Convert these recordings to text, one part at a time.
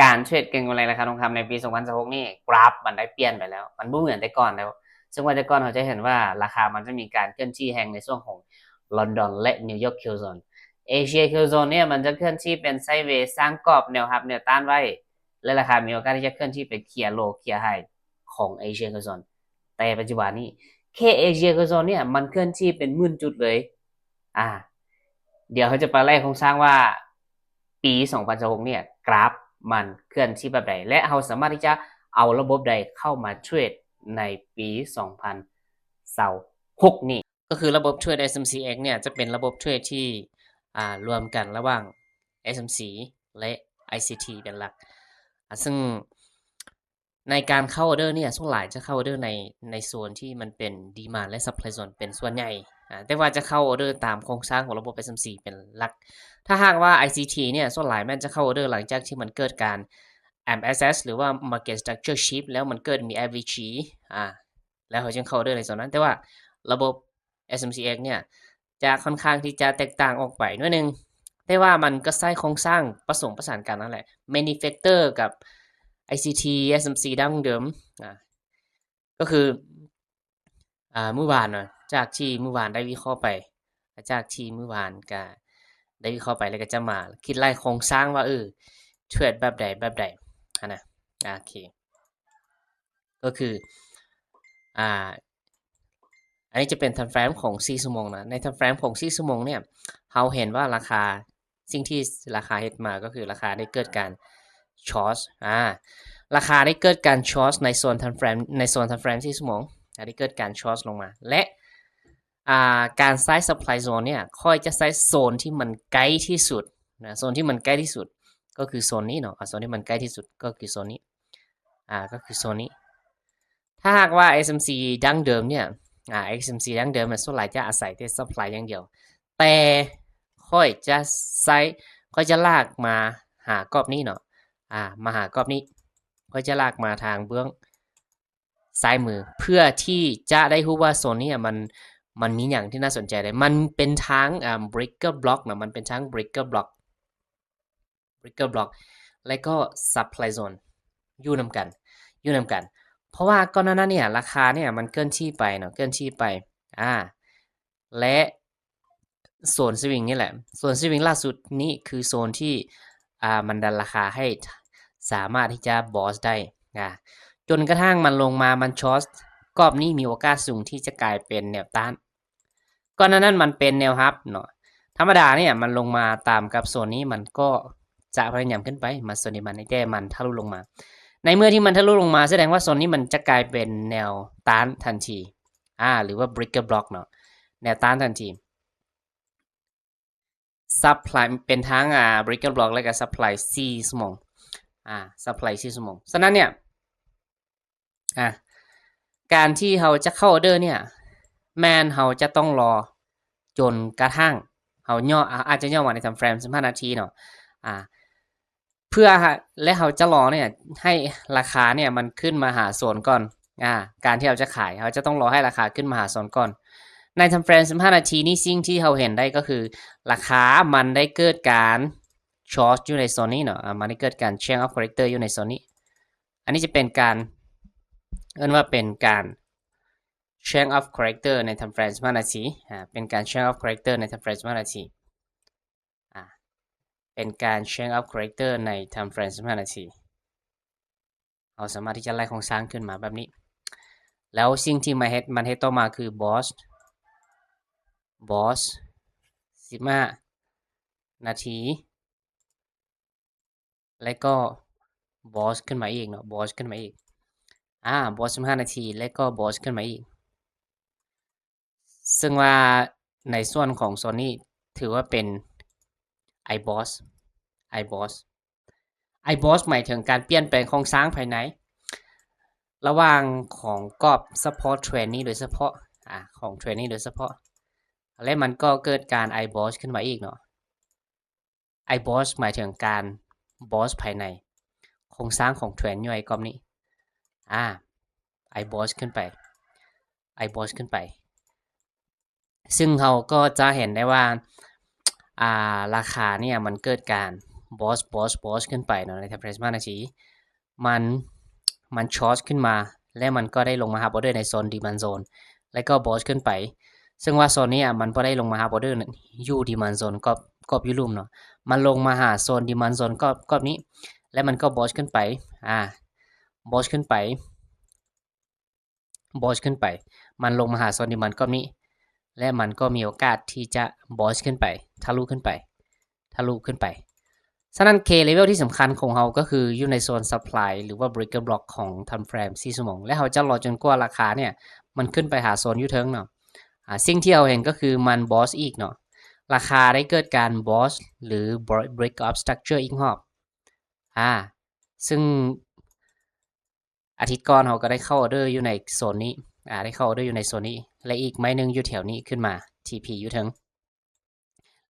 การเทรดเก็งกำไรราคาทองคำในปี 2026 นี่กราฟมันได้เปลี่ยนไปแล้วมันไม่เหมือนแต่ก่อนแล้วซึ่งว่าแต่ก่อนเราจะเห็นว่าราคามันจะมีการเคลื่อนที่แห่งในช่วงของลอนดอนและนิวยอร์กคิวโซนเอเชียคิวโซนเนี่ยมันจะเคลื่อนที่เป็นไซด์เวย์สร้างกรอบแนวรับแนวต้านไว้และราคามีโอกาสที่จะเคลื่อนที่ไปเคลียร์โลเคลียร์ไฮของเอเชียคิวโซนแต่ปัจจุบันนี้แค่เอเชียคิวโซนเนี่ยมันเคลื่อนที่เป็นหมื่นจุดเลยอ่าเดี๋ยวเขาจะไปไล่โครงสร้างว่าปี 2026 เนี่ยกราฟมันเคลื่อนที่แบบใดและเราสามารถที่จะเอาระบบใดเข้ามาเทรดในปี 2026 นี่ก็คือระบบเทรด SMCX เนี่ยจะเป็นระบบเทรดที่รวมกันระหว่าง SMC และ ICT เป็นหลักซึ่งในการเข้าออเดอร์เนี่ยส่วนหลายจะเข้าออเดอร์ในโซนที่มันเป็นดีมานด์และซัพพลายโซนเป็นส่วนใหญ่แต่ว่าจะเข้าออเดอร์ตามโครงสร้างของระบบ SMC เป็นหลักถ้าหากว่า ICT เนี่ยส่วนหลายมันจะเข้าออเดอร์หลังจากที่มันเกิดการ MSS หรือว่า Market Structure Shift แล้วมันเกิดมี average แล้วเขาจึงเข้าออเดอร์ในส่วนนั้นแต่ว่าระบบ SMCX เนี่ยจะค่อนข้างที่จะแตกต่างออกไปนิดนึงแต่ว่ามันก็ใช้โครงสร้างผสมผสานกันนั่นแหละ Manufacturer กับ ICT SMC ดั้งเดิมก็คือเมื่อวานจากที่เมื่อวานได้วิเคราะห์ไปจากที่เมื่อวานก็ได้วิเคราะห์ไปแล้วก็จะมาคิดไล่โครงสร้างว่าเทรดแบบใดนะโอเคก็คืออันนี้จะเป็น time frame ของ4ชั่วโมงนะใน time frame ของ4ชั่วโมงเนี่ยเราเห็นว่าราคาสิ่งที่ราคาเฮ็ดมาก็คือราคาได้เกิดการช็อตราคาได้เกิดการช็อตในโซน time frame ในโซน time frame 4ชั่วโมงได้เกิดการช็อตลงมาและการไซส์ supply zone เนี่ยค่อยจะไซส์โซนที่มันใกล้ที่สุดนะโซนที่มันใกล้ที่สุดก็คือโซนนี้เนาะโซนที่มันใกล้ที่สุดก็คือโซนนี้ก็คือโซนนี้ถ้าหากว่า SMC ดั้งเดิมเนี่ยXMC ดั้งเดิมมันส่วนใหญ่จะอาศัยแต่ supply อย่างเดียวแต่ค่อยจะไซส์ค่อยจะลากมาหากรอบนี้เนาะมาหากรอบนี้ค่อยจะลากมาทางเบื้องซ้ายมือเพื่อที่จะได้รู้ว่าโซนนี้มันมีอย่างที่น่าสนใจเลยมันเป็นทั้งbreaker block นะมันเป็นทั้ง breaker block และก็ supply zone อยู่นำกันเพราะว่าก่อนหน้านั้นเนี่ยราคาเนี่ยมันเกินที่ไปเนาะเกินที่ไปและโซนสวิงนี่แหละโซนสวิงล่าสุดนี้คือโซนที่มันดันราคาให้สามารถที่จะบอสได้จนกระทั่งมันลงมามันช็อตกรอบนี้มีโอกาสสูงที่จะกลายเป็นแนวต้านก่อนหน้านั้นมันเป็นแนวรับเนาะธรรมดาเนี่ยมันลงมาตามกับโซนนี้มันก็จะพยายามขึ้นไปมาโซนนี้มันแต่มันทะลุลงมาในเมื่อที่มันทะลุลงมาแสดงว่าโซนนี้มันจะกลายเป็นแนวต้านทันทีหรือว่า breaker block เนาะแนวต้านทันที supply เป็นทั้งbreaker block และก็ supply 4 ชั่วโมงsupply 4 ชั่วโมงฉะนั้นเนี่ยการที่เราจะเข้าออเดอร์เนี่ยแม้นเราจะต้องรอจนกระทั่งเราย่ออาจจะย่อมาในtime frame 15 นาทีเนาะเพื่อและเราจะรอเนี่ยให้ราคาเนี่ยมันขึ้นมาหาโซนก่อนการที่เราจะขายเราจะต้องรอให้ราคาขึ้นมาหาโซนก่อนในtime frame 15 นาทีนี้สิ่งที่เราเห็นได้ก็คือราคามันได้เกิดการช็อตอยู่ในโซนนี้เนาะมันได้เกิดการ change of character อยู่ในโซนนี้อันนี้จะเป็นการว่าเป็นการ change of character ใน time frame 15 นาทีเป็นการ change of character ใน time frame 15 นาทีเป็นการ change of character ใน time frame 15 นาทีเราสามารถที่จะไล่โครงสร้างขึ้นมาแบบนี้แล้วสิ่งที่มันเฮ็ดต่อมาคือ boss 15 นาทีแล้วก็ boss ขึ้นมาอีกเนาะ boss ขึ้นมาอีกboss 15 นาทีแล้วก็ boss ขึ้นมาอีกซึ่งว่าในส่วนของโซนนี้ถือว่าเป็น iBoss หมายถึงการเปลี่ยนแปลงโครงสร้างภายในระหว่างของกรอบ support trend นี้โดยเฉพาะของ trend นี้โดยเฉพาะและมันก็เกิดการ iBoss ขึ้นมาอีกเนาะ iBoss หมายถึงการ boss ภายในโครงสร้างของ trend ย่อยกรอบนี้iBoss ขึ้นไปซึ่งเราก็จะเห็นได้ว่าราคาเนี่ยมันเกิดการ บอสขึ้นไปเนาะในไทม์เฟรม15นาทีมันช็อตขึ้นมาและมันก็ได้ลงมาหาออเดอร์ในโซนดีมานด์โซนแล้วก็บอสขึ้นไปซึ่งว่าโซนนี้มันบ่ได้ลงมาหาออเดอร์อยู่ดีมานด์โซนกอบอยู่ลุ่มเนาะมันลงมาหาโซนดีมานด์โซนกอบนี้และมันก็บอสขึ้นไปบอสขึ้นไปมันลงมาหาโซนดีมานด์กอบนี้และมันก็มีโอกาสที่จะบอสขึ้นไปทะลุขึ้นไปฉะนั้น K level ที่สำคัญของเราก็คืออยู่ในโซน supply หรือว่า breaker block ของ time frame 4 ชั่วโมงและเราจะรอจนกว่าราคาเนี่ยมันขึ้นไปหาโซนอยู่เทิงเนาะสิ่งที่เราเห็นก็คือมันบอสอีกเนาะราคาได้เกิดการบอสหรือ break up structure อีกรอบซึ่งอาทิตย์ก่อนเราก็ได้เข้าออเดอร์อยู่ในโซนนี้ได้เข้าออเดอร์อยู่ในโซนนี้และอีกไม้นึงอยู่แถวนี้ขึ้นมา TP อยู่เทิง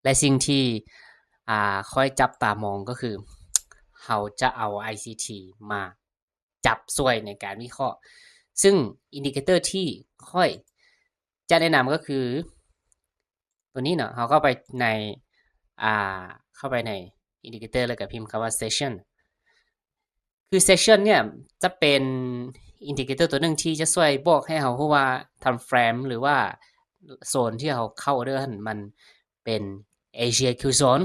และสิ่งที่ค่อยจับตามองก็คือเราจะเอา ICT มาจับช่วยในการวิเคราะห์ซึ่งอินดิเคเตอร์ที่ค่อยจะแนะนำก็คือตัวนี้เนาะเราเข้าไปในอินดิเคเตอร์แล้วก็พิมพ์คำว่า session คือ session เนี่ยจะเป็นอินดิเคเตอร์ตัวหนึ่งที่จะช่วยบอกให้เรารู้ว่า time frame หรือว่าโซนที่เราเข้าออเดอร์มันเป็น Asia Q zone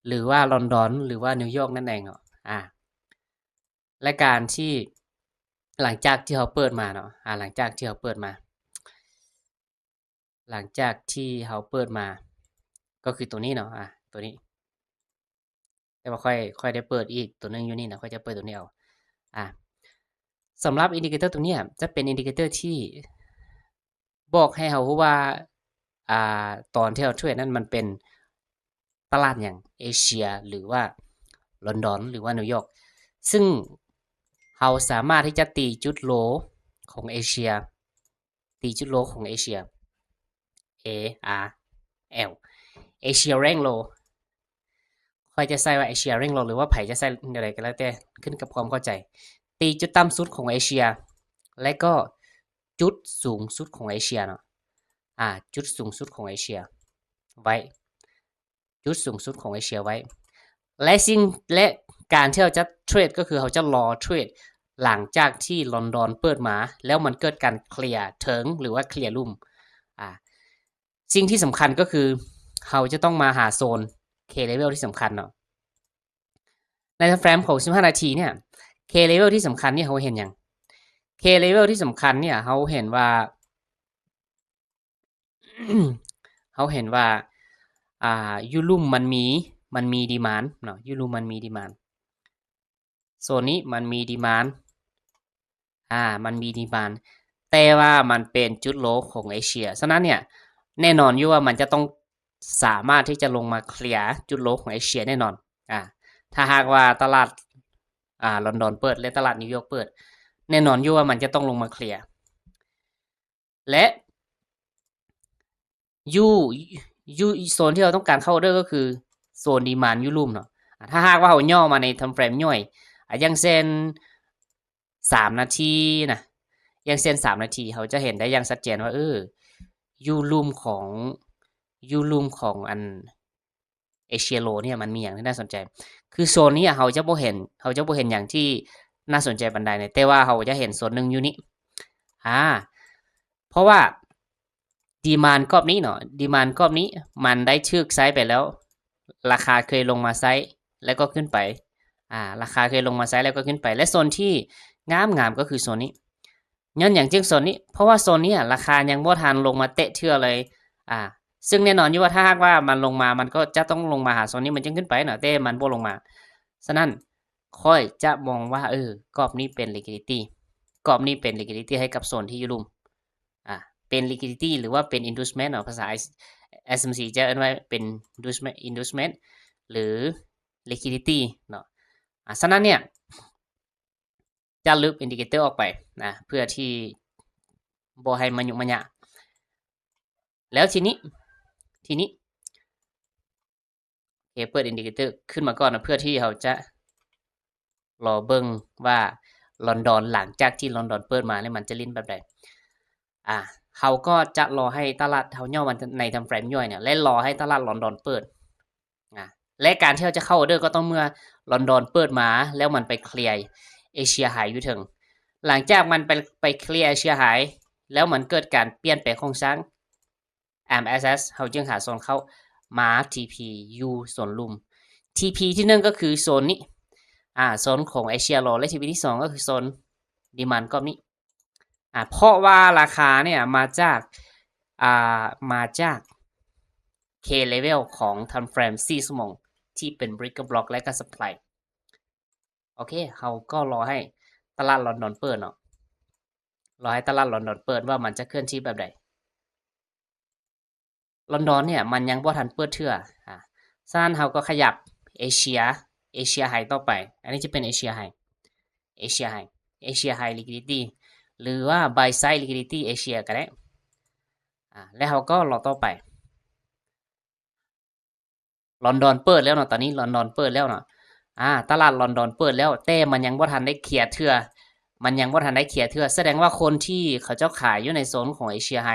หรือว่าลอนดอนหรือว่านิวยอร์กนั่นเองเนาะและการที่หลังจากที่เขาเปิดมาเนาะหลังจากที่เขาเปิดมาก็คือตัวนี้เนาะตัวนี้แต่ว่าค่อยได้เปิดอีกตัวนึงอยู่นี่นะค่อยจะเปิดตัวนี้เอาสำหรับอินดิเคเตอร์ตัวนี้จะเป็นอินดิเคเตอร์ที่บอกให้เรารู้ว่าตอนที่เราเทรดนั้นมันเป็นตลาดอย่างเอเชียหรือว่าลอนดอนหรือว่านิวยอร์กซึ่งเราสามารถที่จะตีจุดโลของเอเชียARL เอเชียแรงโลค่อยจะใส่ว่าเอเชียแรงโลหรือว่าไผจะใส่อะไรก็แล้วแต่ขึ้นกับความเข้าใจตีจุดต่ำสุดของเอเชียและก็จุดสูงสุดของเอเชียเนาะจุดสูงสุดของเอเชียไว้และการที่เราจะเทรดก็คือเราจะรอเทรดหลังจากที่ลอนดอนเปิดมาแล้วมันเกิดการเคลียร์เถิงหรือว่าเคลียร์ลุ่มสิ่งที่สำคัญก็คือเราจะต้องมาหาโซน K level ที่สำคัญเนาะในไทม์เฟรมของ15นาทีเนี่ย K level ที่สำคัญเนี่ยเราเห็นอย่าง K level ที่สำคัญเนี่ยเราเห็นว่ายูลุ่มมันมีดีมานด์เนาะยูลุ่มมันมีดีมานด์โซนนี้มันมีดีมานด์มันมีดีมานด์แต่ว่ามันเป็นจุดโลของเอเชียฉะนั้นเนี่ยแน่นอนอยู่ว่ามันจะต้องสามารถที่จะลงมาเคลียร์จุดโลของเอเชียแน่นอนถ้าหากว่าตลาดลอนดอนเปิดและตลาดนิวยอร์กเปิดแน่นอนอยู่ว่ามันจะต้องลงมาเคลียร์และยูโซนที่เราต้องการเข้าออเดอร์ก็คือโซนดีมานด์ยูลุ่มเนาะถ้าหากว่าเราย่อมาในไทม์เฟรมย่อยอย่างเช่น3นาทีนะอย่างเช่น3นาทีเขาจะเห็นได้อย่างชัดเจนว่ายูลุ่มของอันเอเชียโลเนี่ยมันมีอย่างที่น่าสนใจคือโซนนี้เราจะบ่เห็นอย่างที่น่าสนใจปานใดแต่ว่าเราจะเห็นโซนนึงอยู่นี้เพราะว่าดีมานด์กรอบนี้เนาะดีมานด์กรอบนี้มันได้ชึกไซส์ไปแล้วราคาเคยลงมาไซส์แล้วก็ขึ้นไปราคาเคยลงมาไซส์แล้วก็ขึ้นไปและโซนที่งามก็คือโซนนี้ย้อนอย่างจึงโซนนี้เพราะว่าโซนนี้ราคายังบ่ทันลงมาเตะเทื่อเลยซึ่งแน่นอนอยู่ว่าถ้าหากว่ามันลงมามันก็จะต้องลงมาหาโซนนี้มันจึงขึ้นไปเนาะแต่มันบ่ลงมาฉะนั้นค่อยจะมองว่ากรอบนี้เป็น liquidity ให้กับโซนที่อยู่ลุ่มเป็น liquidity หรือว่าเป็น inducement เนาะภาษา SMC จะเรียกว่าเป็น inducement หรือ liquidity เนาะฉะนั้นเนี่ยจะลบอินดิเคเตอร์ออกไปนะเพื่อที่บ่ให้มันยุ่งมันยากแล้วทีนี้เปิดอินดิเคเตอร์ขึ้นมาก่อนนะเพื่อที่เราจะรอเบิ่งว่าลอนดอนหลังจากที่ลอนดอนเปิดมาแล้วมันจะลิ้นแบบใดเขาก็จะรอให้ตลาดเฮาย่อมันในไทม์เฟรมย่อยเนี่ยและรอให้ตลาดลอนดอนเปิด และการที่เราจะเข้าออเดอร์ก็ต้องเมื่อลอนดอนเปิดมาแล้วมันไปเคลียร์เอเชียไฮอยู่ถึงหลังจากมันไปเคลียร์เอเชียไฮแล้วมันเกิดการเปลี่ยนแปลงโครงสร้าง MSS เขาจึงหาโซนเข้ามา TP อยู่โซนลุ่ม TP ที่1ก็คือโซนนี้โซนของเอเชียโลและ TP ที่2ก็คือโซนดีมานด์ก็นี้เพราะว่าราคาเนี่ยมาจาก K level ของ time frame 4 ชั่วโมงที่เป็น breaker block และก็ supply โอเคเขาก็รอให้ตลาดลอนดอนเปิดเนาะรอให้ตลาดลอนดอนเปิดว่ามันจะเคลื่อนที่แบบใดลอนดอนเนี่ยมันยังบ่ทันเปิดเทื่อฉะนั้นเขาก็ขยับเอเชียไฮต่อไปอันนี้จะเป็นเอเชียไฮliquidity หรือว่า buy side liquidity เอเชียก็ได้แล้วเขาก็รอต่อไปลอนดอนเปิดแล้วเนาะตอนนี้ลอนดอนเปิดแล้วเนาะตลาดลอนดอนเปิดแล้วแต่มันยังบ่ทันได้เคลียร์เทื่อแสดงว่าคนที่เขาเจ้าขายอยู่ในโซนของเอเชียไฮ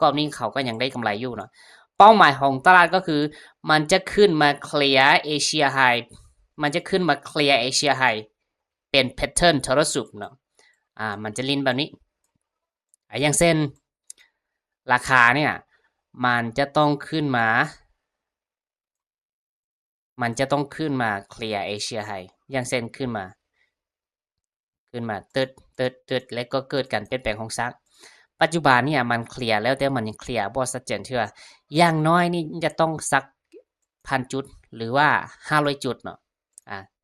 ก็นี้เขาก็ยังได้กำไรอยู่เนาะเป้าหมายของตลาดก็คือมันจะขึ้นมาเคลียร์เอเชียไฮเป็นแพทเทิร์นทรสุปเนาะมันจะลิ้นแบบนี้อย่างเช่นราคาเนี่ยมันจะต้องขึ้นมาเคลียร์เอเชียไฮอย่างเช่นขึ้นมาตึดแล้วก็เกิดการเปลี่ยนแปลงของซักปัจจุบันเนี่ยมันเคลียร์แล้วแต่มันยังเคลียร์บ่ชัดเจนเทื่ออย่างน้อยนี่จะต้องสัก 1,000 จุดหรือว่า500จุดเนาะ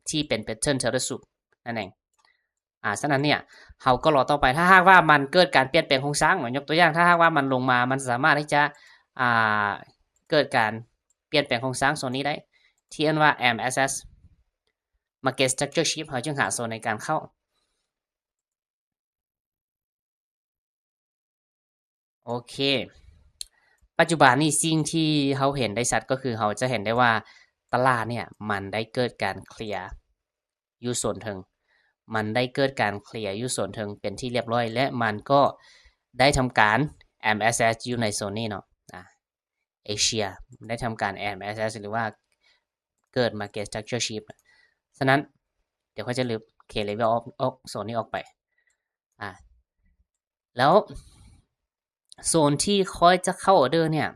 ที่เป็น pattern เทอร์สุปนั่นเองฉะนั้นเนี่ยเราก็รอต่อไปถ้าหากว่ามันเกิดการเปลี่ยนแปลงโครงสร้างยกตัวอย่างถ้าหากว่ามันลงมามันสามารถที่จะเกิดการเปลี่ยนแปลงโครงสร้างโซนนี้ได้ที่เรียกว่า MSS Market Structure Shift เขาจึงหาโซนในการเข้าโอเคปัจจุบันนี้สิ่งที่เราเห็นได้ชัดก็คือเราจะเห็นได้ว่าตลาดเนี่ยมันได้เกิดการเคลียร์อยู่ส่วนถึงเป็นที่เรียบร้อยและมันก็ได้ทำการ MSS อยู่ในโซนนี้เนาะเอเชียได้ทำการ MSS หรือว่าเกิด Market Structure Shift ฉะนั้นเดี๋ยวเขาจะลืม K level ออกโซนนี้ออกไปแล้วโซนที่ค่อยจะเข้าออเดอร์เนี่ย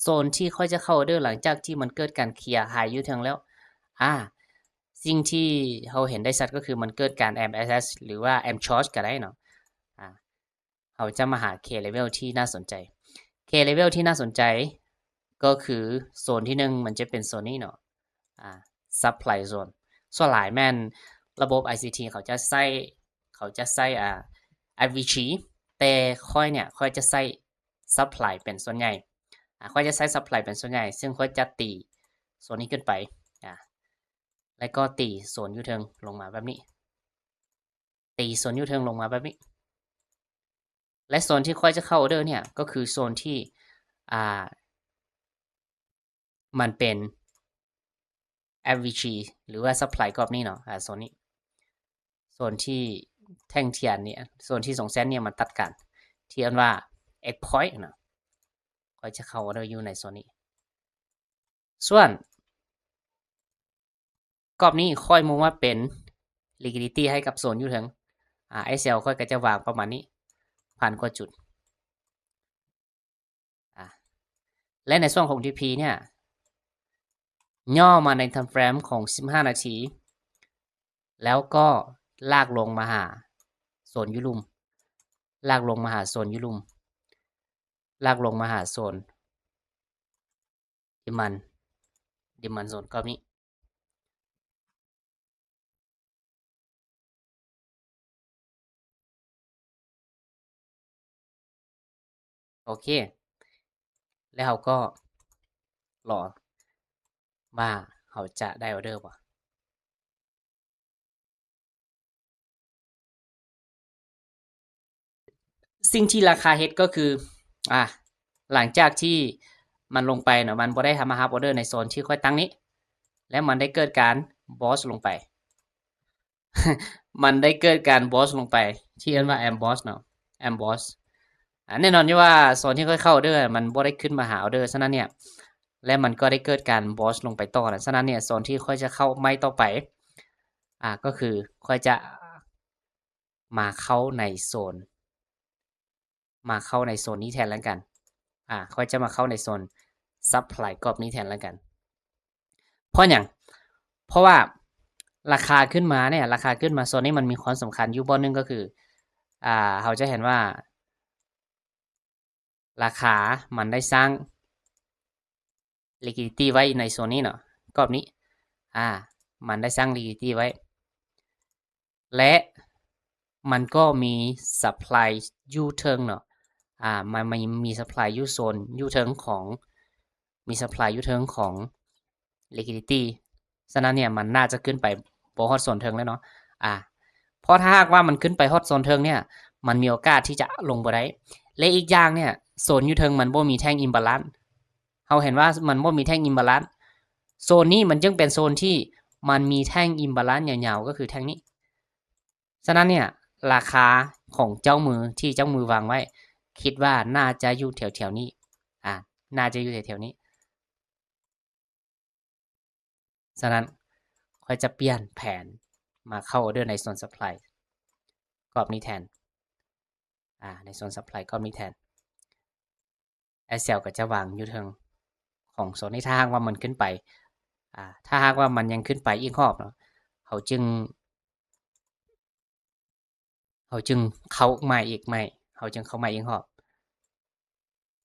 โซนที่ค่อยจะเข้าออเดอร์หลังจากที่มันเกิดการเคลียร์ไฮอยู่ทางแล้วสิ่งที่เราเห็นได้ชัดก็คือมันเกิดการ MSS หรือว่า M short ก็ได้เนาะเราจะมาหา K level ที่น่าสนใจ K level ที่น่าสนใจก็คือโซนที่1มันจะเป็นโซนนี้เนาะsupply zone ส่วนหลายแม่นระบบ ICT เขาจะใส่AVG แต่ค่อยจะใส่ supply เป็นส่วนใหญ่ค่อยจะใช้ supply เป็นส่วนใหญ่ซึ่งค่อยจะตีโซนนี้ขึ้นไปแล้วก็ตีโซนยูเทิงลงมาแบบนี้และโซนที่ค่อยจะเข้าออเดอร์เนี่ยก็คือโซนที่มันเป็น AVG หรือว่า supply กรอบนี้เนาะโซนนี้โซนที่แท่งเทียนเนี่ยโซนที่2เส้นเนี่ยมันตัดกันที่เรียกว่า X point เนาะค่อยจะเข้าออเดอร์อยู่ในโซนนี้ส่วนกรอบนี้ค่อยมองว่าเป็น liquidity ให้กับโซนอยู่ถึงSL ค่อยก็จะวางประมาณนี้1,000 กว่าจุดและในส่วนของ TP เนี่ยย่อมาใน time frame ของ15นาทีแล้วก็ลากลงมาหาโซนยุลุมลากลงมาหาโซนดิมันโซนก็นี้โอเคแล้วเราก็รอว่าเขาจะได้ออเดอร์ป่ะสิ่งที่ราคาเฮ็ดก็คือหลังจากที่มันลงไปเนาะมันบ่ได้ทำมาฮับออเดอร์ในโซนที่ค่อยตั้งนี้และมันได้เกิดการบอสลงไป มันได้เกิดการบอสลงไปที่เรียกว่าแอมบอสเนาะแอมบอสแน่นอนอยู่ว่าโซนที่ค่อยเข้าออเดอร์มันบ่ได้ขึ้นมาหาออเดอร์ฉะนั้นเนี่ย และมันก็ได้เกิดการบอสลงไปต่อนะฉะนั้นเนี่ยโซนที่ค่อยจะเข้าไม่ต่อไปก็คือค่อยจะมาเข้าในโซนนี้แทนแล้วกันค่อยจะมาเข้าในโซน supply กรอบนี้แทนแล้วกันเพราะอย่างเพราะว่าราคาขึ้นมาเนี่ยราคาขึ้นมาโซนนี้มันมีความสำคัญอยู่บนนึงก็คือเราจะเห็นว่าราคามันได้สร้าง liquidity ไว้ในโซนนี้เนาะกรอบนี้มันได้สร้าง liquidity ไว้และมันก็มี supply อยู่เทิงเนาะมันมี supply อยู่โซนอยู่เทิงของมี supply อยู่เทิงของ liquidity ฉะนั้นเนี่ยมันน่าจะขึ้นไปบ่ฮอดโซนเทิงแล้วเนาะเพราะถ้าหากว่ามันขึ้นไปฮอดโซนเทิงเนี่ยมันมีโอกาสที่จะลงบ่ได้และอีกอย่างเนี่ยโซนอยู่เทิงมันบ่มีแท่ง imbalance เราเห็นว่ามันบ่มีแท่ง imbalance โซนนี้มันจึงเป็นโซนที่มันมีแท่ง imbalance ยาวๆก็คือแท่งนี้ฉะนั้นเนี่ยราคาของเจ้ามือที่เจ้ามือวางไว้คิดว่าน่าจะอยู่แถวๆนี้น่าจะอยู่แถวๆนี้ฉะนั้นค่อยจะเปลี่ยนแผนมาเข้าออเดอร์ในโซน supply กรอบนี้แทนในโซน supply กรอบนี้แทน SL ก็จะวางอยู่เทิงของโซนนี้ถ้าหากว่ามันขึ้นไปถ้าหากว่ามันยังขึ้นไปอีกรอบเนาะเขาจึงเข้ามาอีกไหมเขาจึงเข้ามาอีกรอบ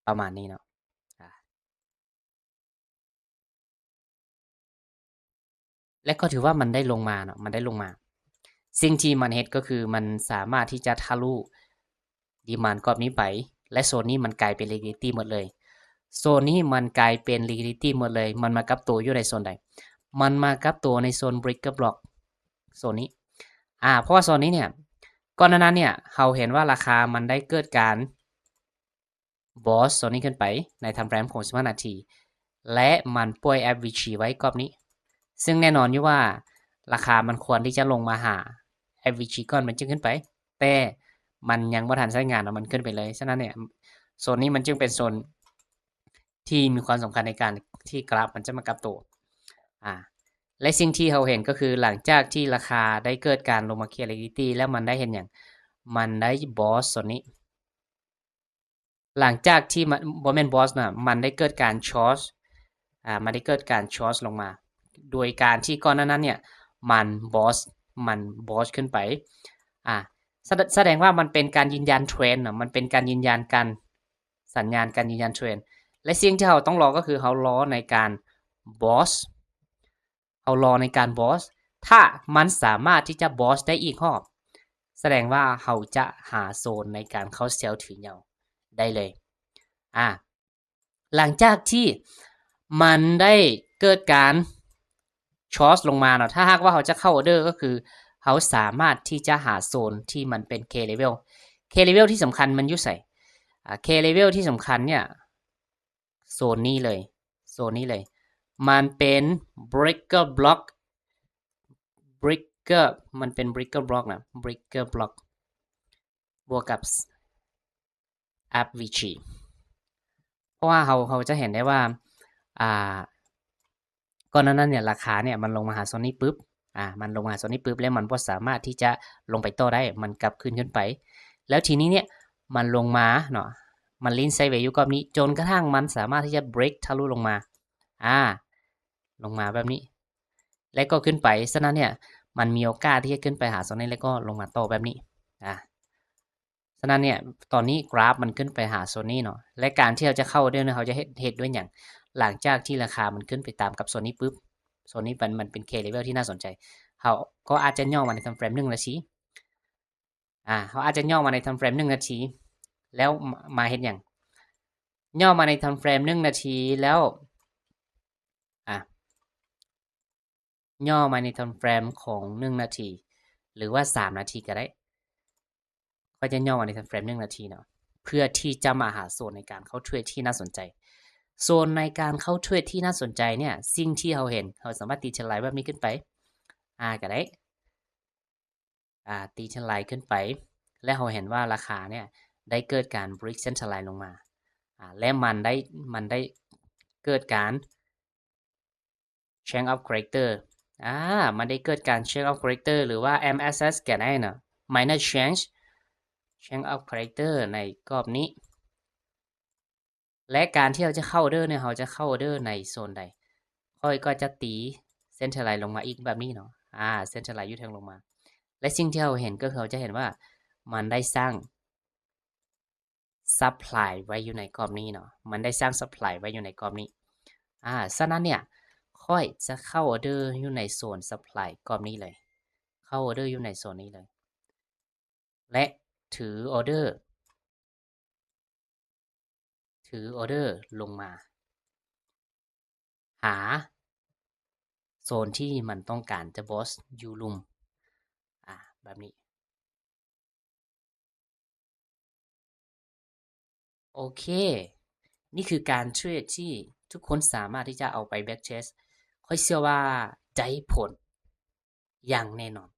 ประมาณนี้เนาะและก็ถือว่ามันได้ลงมาเนาะมันได้ลงมาสิ่งที่มันเฮ็ดก็คือมันสามารถที่จะทะลุดีมานด์กรอบนี้ไปและโซนนี้มันกลายเป็น liquidity หมดเลยโซนนี้มันกลายเป็น liquidity หมดเลยมันมากับตัวอยู่ในโซนใดมันมากับตัวในโซน breaker block โซนนี้เพราะว่าโซนนี้เนี่ยก่อนหน้านั้นเนี่ยเราเห็นว่าราคามันได้เกิดการบอสโซนนี้ขึ้นไปในไทม์เฟรมของ15นาทีและมันปล่อย FVG ไว้กรอบนี้ซึ่งแน่นอนอยู่ว่าราคามันควรที่จะลงมาหา FVG ก่อนมันจึงขึ้นไปแต่มันยังบ่ทันใช้งานมันขึ้นไปเลยฉะนั้นเนี่ยโซนนี้มันจึงเป็นโซนที่มีความสำคัญในการที่กราฟมันจะมากับตัวและสิ่งที่เราเห็นก็คือหลังจากที่ราคาได้เกิดการลงมาเคลียร์ liquidity แล้วมันได้เห็นอย่างมันได้บอสโซนนี้หลังจากที่มันบ่แม่นบอสน่ะมันได้เกิดการช็อตมันได้เกิดการช็อตลงมาโดยการที่ก่อนหน้านั้นเนี่ยมันบอสขึ้นไปแสดงว่ามันเป็นการยืนยันเทรนด์มันเป็นการยืนยันการสัญญาณการยืนยันเทรนด์และสิ่งที่เราต้องรอก็คือเรารอในการบอสถ้ามันสามารถที่จะบอสได้อีกรอบแสดงว่าเราจะหาโซนในการเข้าเซลล์ถือเหยาได้เลยหลังจากที่มันได้เกิดการช็อตลงมาเนาะถ้าหากว่าเขาจะเข้าออเดอร์ก็คือเขาสามารถที่จะหาโซนที่มันเป็น K level K level ที่สำคัญมันอยู่ใส่ K level ที่สำคัญเนี่ยโซนนี้เลยมันเป็น breaker block มันเป็น breaker block นะ breaker block บวกกับ FVG เพราะว่าเราจะเห็นได้ว่าก่อนหน้านั้นเนี่ยราคาเนี่ยมันลงมาหาโซนนี้ปุ๊บมันลงมาโซนนี้ปุ๊บแล้วมันบ่สามารถที่จะลงไปต่อได้มันกลับขึ้นไปแล้วทีนี้เนี่ยมันลงมาเนาะมันลิ้นไซด์เวย์อยู่กรอบนี้จนกระทั่งมันสามารถที่จะ break ทะลุลงมาลงมาแบบนี้แล้วก็ขึ้นไปฉะนั้นเนี่ยมันมีโอกาสที่จะขึ้นไปหาโซนนี้แล้วก็ลงมาต่อแบบนี้ฉะนั้นเนี่ยตอนนี้กราฟมันขึ้นไปหาโซนนี้เนาะและการที่เราจะเข้าด้วยเนี่ยเราจะเฮ็ดด้วยอย่างหลังจากที่ราคามันขึ้นไปตามกับโซนนี้ปุ๊บโซนนี้มันเป็น K level ที่น่าสนใจเขาก็อาจจะย่อมาใน time frame 1 นาทีเขาอาจจะย่อมาใน time frame 1 นาทีแล้วมาเฮ็ดหยังย่อมาใน time frame 1 นาทีแล้วย่อมาใน time frame ของ1 นาทีหรือว่า3 นาทีก็ได้ก็จะย่อมาใน time frame 1 นาทีเนาะเพื่อที่จะมาหาโซนในการเข้าเทรดที่น่าสนใจโซนในการเข้าเทรดที่น่าสนใจเนี่ยสิ่งที่เราเห็นเราสามารถตีเทรนไลน์แบบนี้ขึ้นไปก็ได้ตีเทรนไลน์ขึ้นไปและเราเห็นว่าราคาเนี่ยได้เกิดการ break เส้นเทรนไลน์ลงมาและมันได้ เกิดการ change of character มันได้เกิดการ change of character หรือว่า MSS ก็ได้นะ minor change of character ในกรอบนี้และการที่เราจะเข้าorderเนี่ยเราจะเข้าorderในโซนใดค่อยก็จะตีเส้นเทไลน์ลงมาอีกแบบนี้เนาะเส้นเทไลน์อยู่ทางลงมาและสิ่งที่เราเห็นก็คือเราจะเห็นว่ามันได้สร้าง supply ไว้อยู่ในกรอบนี้เนาะมันได้สร้าง supply ไว้อยู่ในกรอบนี้ฉะนั้นเนี่ยค่อยจะเข้าorderอยู่ในโซน supply กรอบนี้เลยเข้าorderอยู่ในโซนนี้เลยและถือorderลงมาหาโซนที่มันต้องการจะ boss อยู่ลุมแบบนี้โอเคนี่คือการเทรดที่ทุกคนสามารถที่จะเอาไป back test ค่อยเชื่อว่าได้ผลอย่างแน่นอน